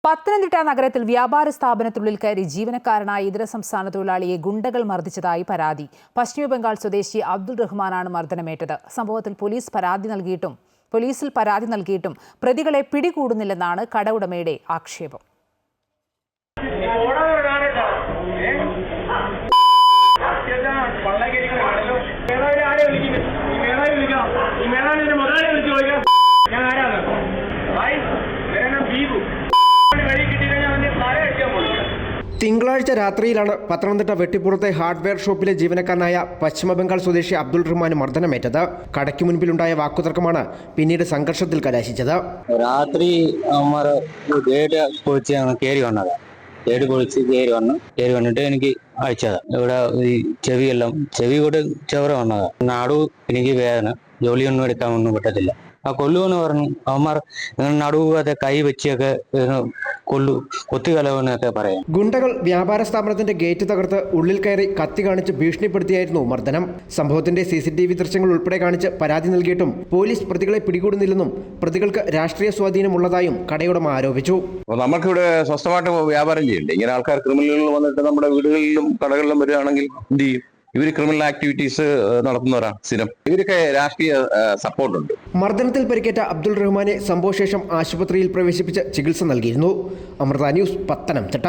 പത്തനംതിട്ട നഗരത്തിൽ വ്യാപാര സ്ഥാപനത്തിനുള്ളിൽ കയറി ജീവനക്കാരനായ ഇതര സംസ്ഥാന തൊഴിലാളിയെ ഗുണ്ടകൾ മർദ്ദിച്ചതായി പരാതി. പശ്ചിമബംഗാൾ സ്വദേശി അബ്ദുൾ റഹ്മാനാണ് മർദ്ദനമേറ്റത്. സംഭവത്തിൽ പോലീസിൽ പരാതി നൽകിയിട്ടും പ്രതികളെ പിടികൂടുന്നില്ലെന്നാണ് കടയുടമയുടെ ആക്ഷേപം. തിങ്കളാഴ്ച രാത്രിയിലാണ് പത്തനംതിട്ട വെട്ടിപ്പുറത്തെ ഹാർഡ്വെയർ ഷോപ്പിലെ ജീവനക്കാരനായ പശ്ചിമബംഗാൾ സ്വദേശി അബ്ദുൾ റഹ്മാന് മർദ്ദനമേറ്റത്. കടയ്ക്ക് മുൻപിലുണ്ടായ വാക്കുതർക്കമാണ് പിന്നീട് സംഘർഷത്തിൽ കലാശിച്ചത്. രാത്രി കയറി വന്നിട്ട് എനിക്ക് അയച്ചതാ. ഇവിടെ ഈ ചെവി കൂടെ ചവറ വന്നതാ. നാടു എനിക്ക് വേദന, ജോലിയൊന്നും എടുക്കാനൊന്നും പറ്റത്തില്ല. ആ കൊല്ലുവെന്ന് പറഞ്ഞു. അവന്മാർ നടുവൊക്കെ കൈ വെച്ചൊക്കെ കൊത്തുകലവെന്നൊക്കെ പറയാം. ഗുണ്ടകൾ വ്യാപാര സ്ഥാപനത്തിന്റെ ഗേറ്റ് തകർത്ത് ഉള്ളിൽ കയറി കത്തി കാണിച്ച് ഭീഷണിപ്പെടുത്തിയായിരുന്നു മർദ്ദനം. സംഭവത്തിന്റെ CCTV ദൃശ്യങ്ങൾ ഉൾപ്പെടെ കാണിച്ച് പരാതി നൽകിയിട്ടും പോലീസ് പ്രതികളെ പിടികൂടുന്നില്ലെന്നും പ്രതികൾക്ക് രാഷ്ട്രീയ സ്വാധീനമുള്ളതായും കടയുടമ ആരോപിച്ചു. നമുക്കിവിടെ സ്വസ്ഥമായിട്ട് വ്യാപാരം ചെയ്യണ്ടേ? ഇങ്ങനെ ആൾക്കാർ ക്രിമിനലുകൾ വന്നിട്ട് നമ്മുടെ വീടുകളിലും കടകളിലും വരികയാണെങ്കിൽ എന്ത് ചെയ്യും? ഇവർ ക്രിമിനൽ ആക്ടിവിറ്റീസ് നടത്തുന്നവരാണ് സ്ഥിരം. ഇവരൊക്കെ രാഷ്ട്രീയ സപ്പോർട്ടുണ്ട്. മർദ്ദനത്തിൽ പരിക്കേറ്റ അബ്ദുൾ റഹ്മാനെ സംഭവശേഷം ആശുപത്രിയിൽ പ്രവേശിപ്പിച്ച് ചികിത്സ നൽകിയിരുന്നു. അമൃത ന്യൂസ്, പത്തനംതിട്ട.